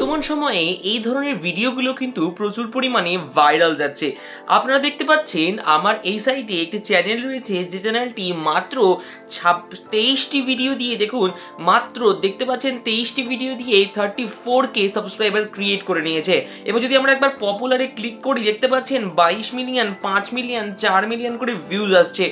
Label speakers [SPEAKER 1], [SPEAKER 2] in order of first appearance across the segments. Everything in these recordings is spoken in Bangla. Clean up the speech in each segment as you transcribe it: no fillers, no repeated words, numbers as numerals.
[SPEAKER 1] বর্তমান সময়ে এই ধরনের ভিডিওগুলো কিন্তু প্রচুর পরিমাণে ভাইরাল যাচ্ছে। আপনারা দেখতে পাচ্ছেন আমার এই সাইটে একটি চ্যানেল রয়েছে, যে চ্যানেলটি মাত্র 23টি ভিডিও দিয়ে, দেখুন মাত্র দেখতে পাচ্ছেন 23টি ভিডিও দিয়ে 34K সাবস্ক্রাইবার ক্রিয়েট করে নিয়েছে। এবং যদি আমরা একবার পপুলারে ক্লিক করি, দেখতে পাচ্ছেন 22 মিলিয়ন, 5 মিলিয়ন, 4 মিলিয়ন করে ভিউজ আসছে।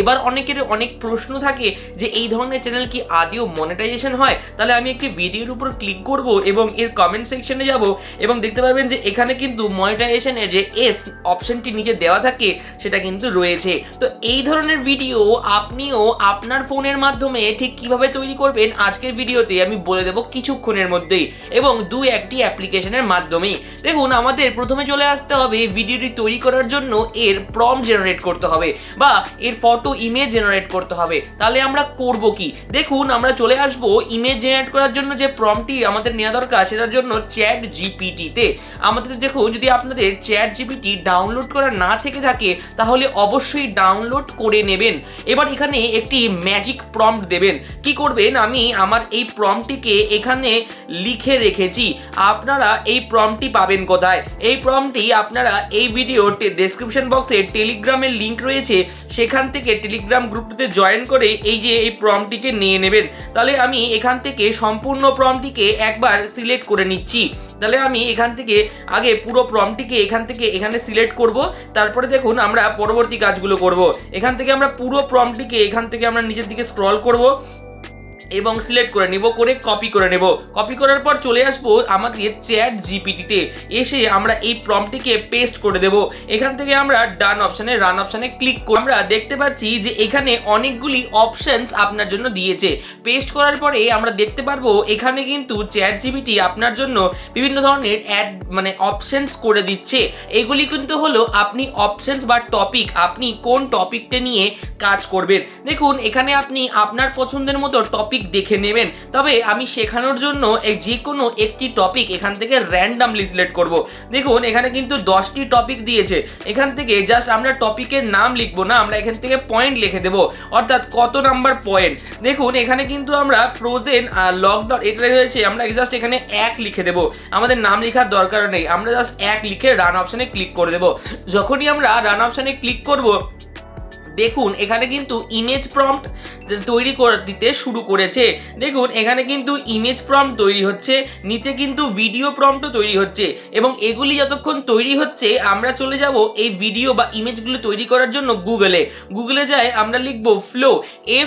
[SPEAKER 1] এবার অনেকের অনেক প্রশ্ন থাকে যে এই ধরনের চ্যানেল কি আদৌ মনিটাইজেশন হয়? তাহলে আমি একটি ভিডিওর উপর ক্লিক করব এবং এর কমেন্ট সেকশনে যাব এবং দেখতে পারবেন যে এখানে কিন্তু মনিটাইজেশনের যে এস অপশনটি নিচে দেওয়া থাকে সেটা কিন্তু রয়েছে। তো এই ধরনের ভিডিও আপনিও আপনার ফোনের মাধ্যমে ঠিক কিভাবে তৈরি করবেন আজকের ভিডিওতে আমি বলে দেব কিছুক্ষণের মধ্যেই, এবং একটি অ্যাপ্লিকেশনের মাধ্যমেই। দেখুন, আমাদের প্রথমে চলে আসতে হবে ভিডিওটি তৈরি করার জন্য এর প্রম্পট জেনারেট করতে হবে বা এর ফটো ইমেজ জেনারেট করতে হবে। তাহলে আমরা করব কি? দেখুন, আমরা চলে আসব ইমেজ জেনারেট করার জন্য যে প্রম্পটটি আমাদের নেওয়া দরকার সেটার জন্য চ্যাট জিপিটিতে। আমাদের দেখুন, যদি আপনাদের চ্যাট জিপিটি ডাউনলোড করা না থেকে থাকে তাহলে অবশ্যই ডাউনলোড করে নেবেন। এবার এখানে একটি ম্যাজিক প্রম্পট দেবেন। কি করবেন, আমি আমার এই প্রম্পটটিকে এখানে লিখে রেখেছি। আপনারা এই প্রম্পটটি পাবেন কোথায়? এই প্রম্পটটি আপনারা এই ভিডিওর ডেসক্রিপশন বক্সে টেলিগ্রামের লিঙ্ক রয়েছে, সেখান থেকে টেলিগ্রাম গ্রুপটিতে জয়েন করে এই যে এই প্রম্পটটিকে নিয়ে নেবেন। তাহলে আমি এখান থেকে সম্পূর্ণ প্রম্পটটিকে একবার সিলেক্ট করে নিচ্ছি। তাহলে আমি এখান থেকে আগে পুরো প্রম্পটটিকে এখান থেকে এখানে সিলেক্ট করব। তারপরে দেখুন আমরা পরবর্তী কাজগুলো করব। এখান থেকে আমরা পুরো প্রম্পটটিকে এখান থেকে আমরা নিচের দিকে স্ক্রল করব এবং সিলেক্ট করে নেব, করে কপি করে নেব। কপি করার পর চলে আসবো আমাদের চ্যাট জিপিটিতে। এসে আমরা এই প্রম্পটটিকে পেস্ট করে দেব। এখান থেকে আমরা রান অপশনে ক্লিক করে আমরা দেখতে পাচ্ছি যে এখানে অনেকগুলি অপশনস আপনার জন্য দিয়েছে। পেস্ট করার পরে আমরা দেখতে পারবো এখানে কিন্তু চ্যাট জিপিটি আপনার জন্য বিভিন্ন ধরনের অপশনস করে দিচ্ছে। এগুলি কিন্তু হলো আপনি অপশনস বা টপিক, আপনি কোন টপিকটা নিয়ে কাজ করবেন। দেখুন, এখানে আপনি আপনার পছন্দের মতো টপিক দেখে নেবেন। তবে আমি শেখানোর জন্য যে কোনো একটি টপিক এখান থেকে র্যান্ডমলি সিলেক্ট করব। দেখুন, এখানে কিন্তু 10টি টপিক দিয়েছে। এখান থেকে জাস্ট আমরা টপিকের নাম লিখবো না, আমরা এখান থেকে পয়েন্ট লিখে দেব, অর্থাৎ কত নাম্বার পয়েন্ট। দেখুন, এখানে কিন্তু আমরা ফ্রোজেন লকডাউন এটা রয়েছে, আমরা জাস্ট এখানে 1 লিখে দেব। আমাদের নাম লেখার দরকার নেই, আমরা জাস্ট 1 লিখে রান অপশনে ক্লিক করে দেব। যখনই আমরা রান অপশনে ক্লিক করব, দেখুন এখানে কিন্তু ইমেজ প্রম্পট তৈরি করে দিতে শুরু করেছে। দেখুন, এখানে কিন্তু ইমেজ প্রম্পট তৈরি হচ্ছে, নিচে কিন্তু ভিডিও প্রম্পটও তৈরি হচ্ছে। এবং এগুলি যতক্ষণ তৈরি হচ্ছে আমরা চলে যাব এই ভিডিও বা ইমেজগুলো তৈরি করার জন্য গুগলে যাই, আমরা লিখব ফ্লো,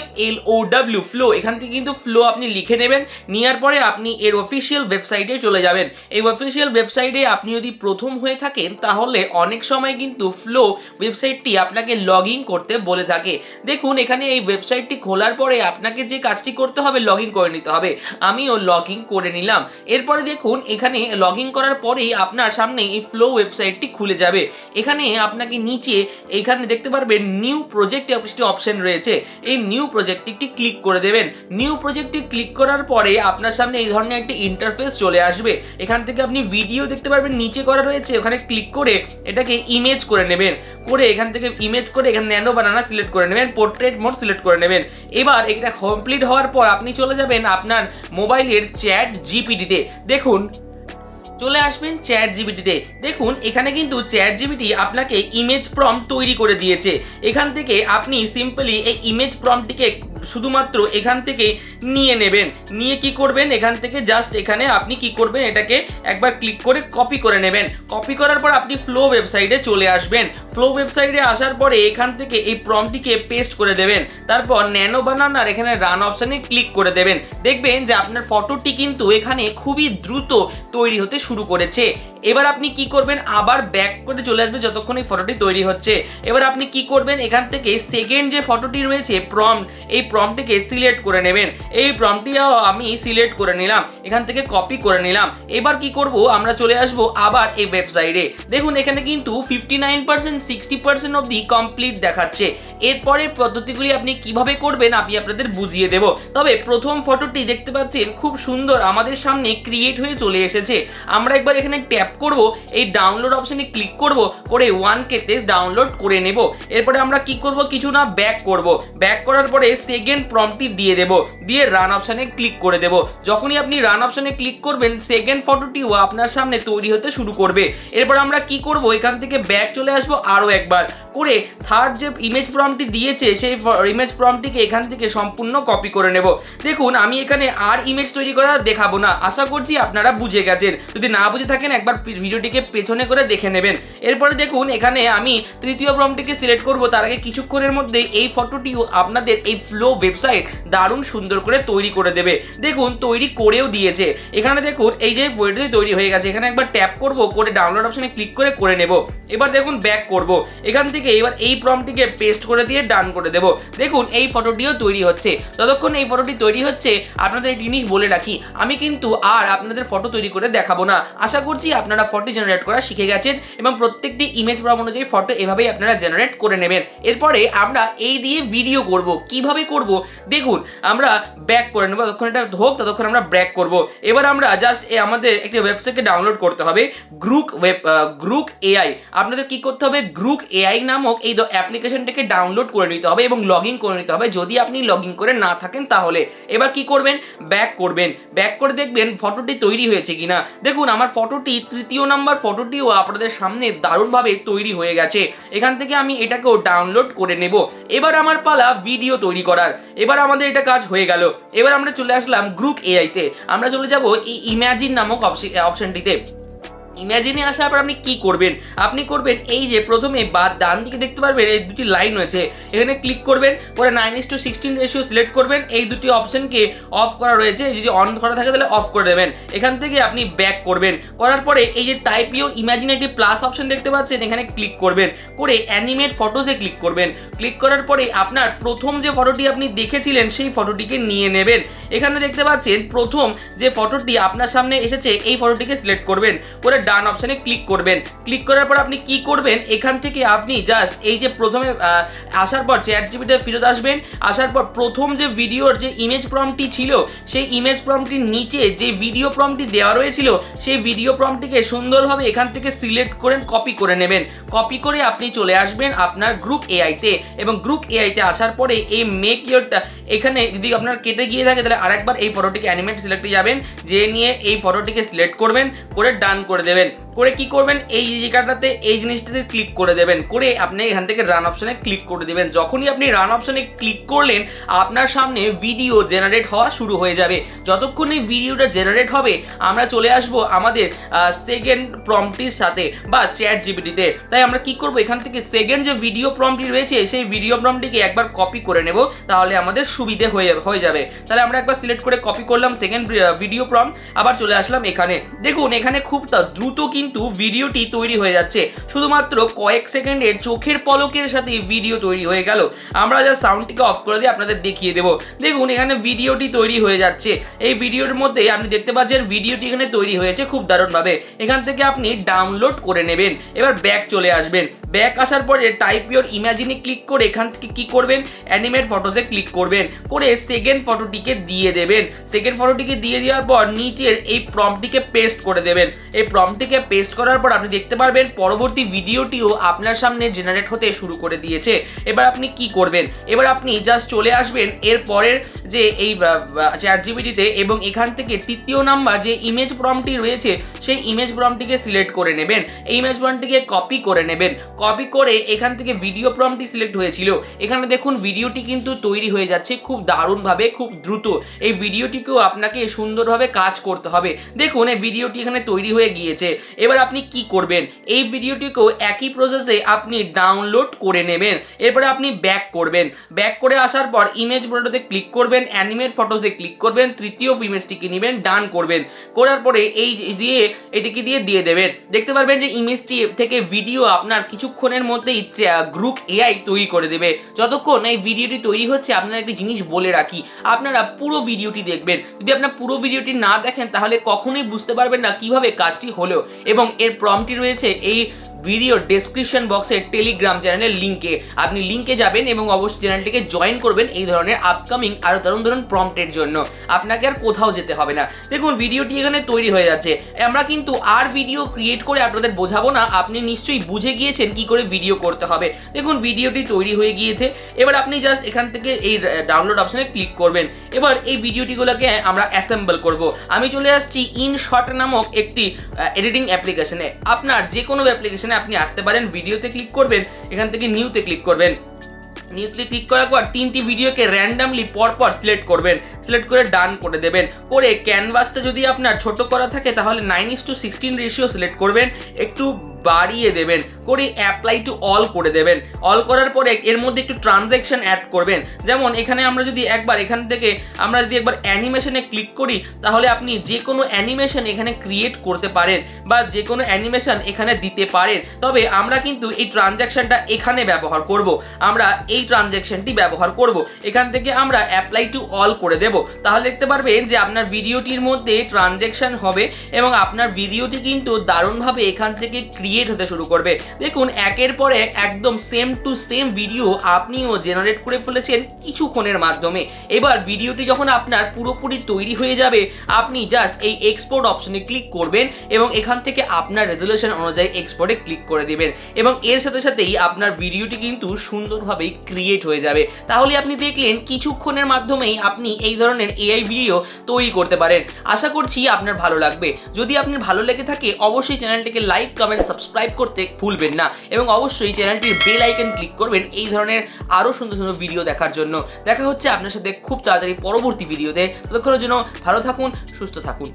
[SPEAKER 1] FLOW ফ্লো। এখান থেকে কিন্তু ফ্লো আপনি লিখে নেবেন। নেওয়ার পরে আপনি এর অফিসিয়াল ওয়েবসাইটে চলে যাবেন। এই অফিসিয়াল ওয়েবসাইটে আপনি যদি প্রথম হয়ে থাকেন তাহলে অনেক সময় কিন্তু ফ্লো ওয়েবসাইটটি আপনাকে লগ ইন করতে বলে থাকে। দেখুন, এখানে এই ওয়েবসাইটটি খোলার পরে আপনাকে যে কাজটি করতে হবে লগ ইন করে নিতে হবে। আমিও লগ ইন করে নিলাম। এরপরে দেখুন, এখানে লগ ইন করার পরেই আপনার সামনে এই ফ্লো ওয়েবসাইটটি খুলে যাবে। এখানে আপনাকে নিচে এখানে দেখতে পারবেন নিউ প্রজেক্ট একটি অপশন রয়েছে, এই নিউ প্রজেক্টটি ক্লিক করে দেবেন। নিউ প্রজেক্টটি ক্লিক করার পরে আপনার সামনে এই ধরনের একটি ইন্টারফেস চলে আসবে। এখান থেকে আপনি ভিডিও দেখতে পারবেন নিচে করা রয়েছে, ওখানে ক্লিক করে এটাকে ইমেজ করে নেবেন। করে এখান থেকে ইমেজ করে এখানে ন্যানো বানানা সিলেক্ট করে নেবেন, পোর্ট্রেট মোড সিলেক্ট করে নেবেন। এবার এটা কমপ্লিট হওয়ার পর আপনি চলে যাবেন আপনার মোবাইলের চ্যাট জিপিটিতে। দেখুন, চলে আসবেন চ্যাট জিপিটিতে। দেখুন, এখানে কিন্তু চ্যাট জিপিটি আপনাকে ইমেজ প্রম্পট তৈরি করে দিয়েছে। এখান থেকে আপনি সিম্পলি এই ইমেজ প্রম্পটটিকে শুধুমাত্র এখান থেকে নিয়ে নেবেন। নিয়ে কি করবেন, এখান থেকে জাস্ট এখানে আপনি কি করবেন, এটাকে একবার ক্লিক করে কপি করে নেবেন। কপি করার পর আপনি ফ্লো ওয়েবসাইটে চলে আসবেন। ফ্লো ওয়েবসাইটে আসার পরে এখান থেকে এই প্রম্পটটিকে পেস্ট করে দেবেন। তারপর ন্যানো বানানার এখানে রান অপশনে ক্লিক করে দেবেন। দেখবেন যে আপনার ফটোটি কিন্তু এখানে খুবই দ্রুত তৈরি হতে শুরু করেছে। এবার আপনি কি করবেন, আবার ব্যাক করে চলে আসবে যতক্ষণ এই ফটোটি তৈরি হচ্ছে। এবার আপনি কি করবেন, এখান থেকে সেকেন্ড যে ফটোটি রয়েছে প্রম্পট, এই প্রম্পটটিকে সিলেক্ট করে নেবেন। এই প্রম্পটটিও আমি সিলেক্ট করে নিলাম, এখান থেকে কপি করে নিলাম। এবার কি করব, আমরা চলে আসব আবার এই ওয়েবসাইটে। দেখুন, এখানে কিন্তু 59%, 60% অবধি কমপ্লিট দেখাচ্ছে। এরপরে পদ্ধতিগুলি আপনি কিভাবে করবেন আমি আপনাদের বুঝিয়ে দেব। তবে প্রথম ফটোটি দেখতে পাচ্ছেন খুব সুন্দর আমাদের সামনে ক্রিয়েট হয়ে চলে এসেছে। আমরা একবার এখানে ট্যাপ করব, এই ডাউনলোড অপশনে ক্লিক করব, করে 1K তে ডাউনলোড করে নেব। এরপরে আমরা কি করব, কিছু না ব্যাক করব, ব্যাক করার পরে সেকেন্ড প্রম্পটটি দিয়ে দেব, দিয়ে রান অপশনে ক্লিক করে দেব। যখনই আপনি রান অপশনে ক্লিক করবেন সেকেন্ড ফটোটিও আপনার সামনে তৈরি হতে শুরু করবে। এরপর আমরা কি করব, এখান থেকে ব্যাক চলে আসবো আরও একবার, করে থার্ড যে ইমেজ প্রম্পটটি দিয়েছে সেই ইমেজ প্রম্পটটিকে এখান থেকে সম্পূর্ণ কপি করে নেব। দেখুন আমি এখানে আর ইমেজ তৈরি করা দেখাবো না, আশা করছি আপনারা বুঝে গেছেন। যদি না বুঝে থাকেন একবার ভিডিওটিকে পেছনে করে দেখে নেবেন। এরপরে দেখুন এখানে আমি তৃতীয় প্রম্পটটিকে সিলেক্ট করব, তার আগে কিছুক্ষণের মধ্যে এই ফটোটিও আপনাদের এই ফ্লো ওয়েবসাইট দারুণ সুন্দর করে তৈরি করে দেবে। দেখুন তৈরি করেও দিয়েছে। এখানে দেখুন এই যে বইটি তৈরি হয়ে গেছে, এখানে একবার ট্যাপ করব, করে ডাউনলোড অপশনে ক্লিক করে নেব। এবার দেখুন ব্যাক করব, এখান থেকে এবার এই প্রম্পটটিকে পেস্ট করে দিয়ে ডান করে দেব। দেখুন এই ফটোটিও তৈরি হচ্ছে। ততক্ষণ এই ফটোটি তৈরি হচ্ছে আপনাদের একটি জিনিস বলে রাখি, আমি কিন্তু আর আপনাদের ফটো তৈরি করে দেখাবো না। আশা করছি আপনারা ফটো জেনারেট করা শিখে গেছেন এবং প্রত্যেকটি ইমেজ প্রম্পট অনুযায়ী ফটো এভাবেই আপনারা জেনারেট করে নেবেন। এরপরে আমরা এই দিয়ে ভিডিও করব, কিভাবে করব দেখুন আমরা ব্যাক করে নেব, ততক্ষণ এটা হোক, ততক্ষণ আমরা ব্যাক করব। এবার আমরা জাস্ট আমাদের একটি ওয়েবসাইটকে ডাউনলোড করতে হবে, গ্রুক এআই। আপনাদের কি করতে হবে, গ্রুক এআই নামক এই অ্যাপ্লিকেশনটাকে ডাউনলোড করে নিতে হবে এবং লগ ইন করে নিতে হবে, যদি আপনি লগ ইন করে না থাকেন তাহলে। এবার কি করবেন, ব্যাক করবেন, ব্যাক করে দেখবেন ফটোটি তৈরি হয়েছে কিনা। দেখুন আমার ফটোটি তৃতীয় নাম্বার ফটোটিও আপনাদের সামনে দারুণভাবে তৈরি হয়ে গেছে। এখান থেকে আমি এটাকেও ডাউনলোড করে নেব। এবার আমার পালা ভিডিও তৈরি করার। এবার আমাদের এটা কাজ হয়ে গেল। এবার আমরা চলে আসলাম গ্রুক এআইতে, আমরা চলে যাব এই ইমাজিন নামক অপশনটিতে। ইমাজিনে আসার পর আপনি কি করবেন, আপনি করবেন এই যে প্রথমে ডান দিকে দেখতে পারবেন এই দুটি লাইন রয়েছে, এখানে ক্লিক করবেন, পরে 9:16 রেশিও সিলেক্ট করবেন। এই দুটি অপশনকে অফ করা রয়েছে, যদি অন করা থাকে তাহলে অফ করে দেবেন। এখান থেকে আপনি ব্যাক করবেন, করার পরে এই যে টাইপ ইউর ইমাজিন একটি প্লাস অপশন দেখতে পাচ্ছেন, এখানে ক্লিক করবেন, করে অ্যানিমেট ফটোসে ক্লিক করবেন। ক্লিক করার পরে আপনার প্রথম যে ফটোটি আপনি দেখেছিলেন সেই ফটোটিকে নিয়ে নেবেন। এখানে দেখতে পাচ্ছেন প্রথম যে ফটোটি আপনার সামনে এসেছে এই ফটোটিকে সিলেক্ট করবেন, করে ডান অপশনে ক্লিক করবেন। ক্লিক করার পর আপনি কি করবেন, এখান থেকে আপনি জাস্ট এই যে প্রথমে আসার পর চ্যাটজিপিটিতে ফেরত আসবেন। আসার পর প্রথম যে ভিডিওর যে ইমেজ প্রম্পটটি ছিল সেই ইমেজ প্রম্পটটির নিচে যে ভিডিও প্রম্পটটি দেওয়া রয়েছিল সেই ভিডিও প্রম্পটটিকে সুন্দরভাবে এখান থেকে সিলেক্ট করে কপি করে নেবেন। কপি করে আপনি চলে আসবেন আপনার গ্রুক এআইতে, এবং গ্রুক এআইতে আসার পরে এই মেক ইয়োরটা এখানে যদি আপনার কেটে গিয়ে থাকে তাহলে আরেকবার এই ফটোটিকে অ্যানিমেট সিলেক্টে যাবেন, যে নিয়ে এই ফটোটিকে সিলেক্ট করবেন, করে ডান করে দেবেন। করে কি করবেন, এই জায়গাটাতে এই জিনিসটাতে ক্লিক করে দেবেন, করে আপনি এখান থেকে রান অপশনে ক্লিক করে দেবেন। যখনই আপনি রান অপশনে ক্লিক করলেন আপনার সামনে ভিডিও জেনারেট হওয়া শুরু হয়ে যাবে। যতক্ষণ এই ভিডিওটা জেনারেট হবে আমরা চলে আসব আমাদের সেকেন্ড প্রম্পটটির সাথে বা চ্যাট জিপিটিতে। তাই আমরা কি করব, এখান থেকে সেকেন্ড যে ভিডিও প্রম্পটটি রয়েছে সেই ভিডিও প্রম্পটটিকে একবার কপি করে নেব, তাহলে আমাদের সুবিধে হয়ে যাবে। তাহলে আমরা একবার সিলেক্ট করে কপি করলাম সেকেন্ড ভিডিও প্রম্পট, আবার চলে আসলাম এখানে। দেখুন এখানে খুব দ্রুত কিন্তু ভিডিওটি তৈরি হয়ে যাচ্ছে, শুধুমাত্র কয়েক সেকেন্ডের চোখের পলকের সাথে ভিডিও তৈরি হয়ে গেল। আমরা যা সাউন্ডটিকে অফ করে দিয়ে আপনাদের দেখিয়ে দেবো। দেখুন এখানে ভিডিওটি তৈরি হয়ে যাচ্ছে। এই ভিডিওর মধ্যে আপনি দেখতে পাচ্ছেন ভিডিওটি এখানে তৈরি হয়েছে খুব দারুণভাবে। এখান থেকে আপনি ডাউনলোড করে নেবেন। এবার ব্যাক চলে আসবেন, ব্যাক আসার পরে টাইপ ইউর ইমাজিনে ক্লিক করে এখান থেকে কি করবেন, অ্যানিমেট ফটোসে ক্লিক করবেন, করে সেকেন্ড ফটোটিকে দিয়ে দেবেন। সেকেন্ড ফটোটিকে দিয়ে দেওয়ার পর নিচের এই প্রম্পটটিকে পেস্ট করে দেবেন। এই প্রম্পটটিকে পেস্ট করার পর আপনি দেখতে পারবেন পরবর্তী ভিডিওটিও আপনার সামনে জেনারেট হতে শুরু করে দিয়েছে। এবার আপনি কি করবেন, এবার আপনি জাস্ট চলে আসবেন এর পরের যে এই চ্যাট জিপিটিতে, এবং এখান থেকে তৃতীয় নাম্বার যে ইমেজ প্রম্পটটি রয়েছে সেই ইমেজ প্রম্পটটিকে সিলেক্ট করে নেবেন। এই ইমেজ প্রম্পটটিকে কপি করে নেবেন। কপি করে এখান থেকে ভিডিও প্রম্পটটি সিলেক্ট হয়েছিল, এখানে দেখুন ভিডিওটি কিন্তু তৈরি হয়ে যাচ্ছে খুব দারুণভাবে, খুব দ্রুত। এই ভিডিওটিকেও আপনাকে সুন্দরভাবে কাজ করতে হবে। দেখুন এই ভিডিওটি এখানে তৈরি হয়ে গিয়েছে। এবার আপনি কি করবেন, এই ভিডিওটিকেও একই প্রসেসে আপনি ডাউনলোড করে নেবেন। এরপরে আপনি ব্যাক করবেন, ব্যাক করে আসার পর ইমেজ ফটোতে ক্লিক করবেন, অ্যানিমেট ফটোসে ক্লিক করবেন, তৃতীয় ইমেজটিকে নেবেন, ডান করবেন। করার পরে এই দিয়ে এটিকে দিয়ে দেবেন। দেখতে পারবেন যে ইমেজটি থেকে ভিডিও আপনার কিছুক্ষণের মধ্যেই গ্রুক এআই তৈরি করে দেবে। যতক্ষণ এই ভিডিওটি তৈরি হচ্ছে আপনাদের একটি জিনিস বলে রাখি, আপনারা পুরো ভিডিওটি দেখবেন। যদি আপনার পুরো ভিডিওটি না দেখেন তাহলে কখনোই বুঝতে পারবেন না কিভাবে কাজটি হলো। এবং এর প্রম্পটটি রয়েছে এই ভিডিও ডেসক্রিপশন বক্সে টেলিগ্রাম চ্যানেলের লিঙ্কে, আপনি লিঙ্কে যাবেন এবং অবশ্যই চ্যানেলটিকে জয়েন করবেন এই ধরনের আপকামিং আরও দারুণ প্রম্পটের জন্য। আপনাকে আর কোথাও যেতে হবে না। দেখুন ভিডিওটি এখানে তৈরি হয়ে যাচ্ছে, আমরা কিন্তু আর ভিডিও ক্রিয়েট করে আপনাদের বোঝাবো না, আপনি নিশ্চয়ই বুঝে গিয়েছেন কি করে ভিডিও করতে হবে। দেখুন ভিডিওটি তৈরি হয়ে গিয়েছে, এবার আপনি জাস্ট এখান থেকে এই ডাউনলোড অপশনে ক্লিক করবেন। এবার এই ভিডিওটিগুলোকে আমরা অ্যাসেম্বল করব। আমি চলে আসছি ইনশট নামক একটি এডিটিং অ্যাপ্লিকেশনে। আপনার যে কোনো অ্যাপ্লিকেশনে আপনি আসতে পারেন, ভিডিওতে ক্লিক করবেন, এখান থেকে নিউতে ক্লিক করবেন। নিউতে ক্লিক করার পর 3টি ভিডিওকে র্যান্ডামলি পরপর সিলেক্ট করবেন, সিলেক্ট করে ডান করে দেবেন। করে ক্যানভাসটা যদি আপনার ছোট করা থাকে তাহলে 9:16 রেশিও সিলেক্ট করবেন, একটু বাড়িয়ে দেবেন, করে অ্যাপ্লাই টু অল করে দেবেন। অল করার পরে এর মধ্যে একটু ট্রানজ্যাকশন অ্যাড করবেন। যেমন এখানে আমরা যদি একবার এখান থেকে আমরা যদি একবার অ্যানিমেশনে ক্লিক করি তাহলে আপনি যে কোনো অ্যানিমেশন এখানে ক্রিয়েট করতে পারেন বা যে কোনো অ্যানিমেশন এখানে দিতে পারেন। তবে আমরা কিন্তু এই ট্রানজ্যাকশনটা এখানে ব্যবহার করব, আমরা এই ট্রানজ্যাকশনটি ব্যবহার করব। এখান থেকে আমরা অ্যাপ্লাই টু অল করে দেব, তাহলে দেখতে পারবেন যে আপনার ভিডিওটির মধ্যে ট্রানজ্যাকশন হবে এবং আপনার ভিডিওটি কিন্তু দারুণভাবে এখান থেকে ক্রিয়েট হতে শুরু করবে। দেখুন একের পর এক একদম সেম টু সেম ভিডিও আপনিও জেনারেট করে ফেলেছেন কিছুক্ষণের মাধ্যমে। এবার ভিডিওটি যখন আপনার পুরোপুরি তৈরি হয়ে যাবে, আপনি জাস্ট এই এক্সপোর্ট অপশনে ক্লিক করবেন এবং এখান থেকে আপনার রেজলিউশন অনুযায়ী এক্সপোর্টে ক্লিক করে দিবেন এবং এর সাথে সাথেই আপনার ভিডিওটি কিন্তু সুন্দরভাবে ক্রিয়েট হয়ে যাবে। তাহলে আপনি দেখলেন কিছুক্ষণের মাধ্যমেই আপনি এই ধরনের এআই ভিডিও তৈরি করতে পারেন। আশা করছি আপনার ভালো লাগবে। যদি আপনার ভালো লেগে থাকে অবশ্যই চ্যানেলটিকে লাইক, কমেন্ট, সাবস্ক্রাইব করতে ভুলবেন না এবং অবশ্যই চ্যানেলটির বেল আইকন ক্লিক করবেন এই ধরনের আরও সুন্দর ভিডিও দেখার জন্য। দেখা হচ্ছে আপনার সাথে খুব তাড়াতাড়ি পরবর্তী ভিডিওতে। ততক্ষণের জন্য ভালো থাকুন, সুস্থ থাকুন।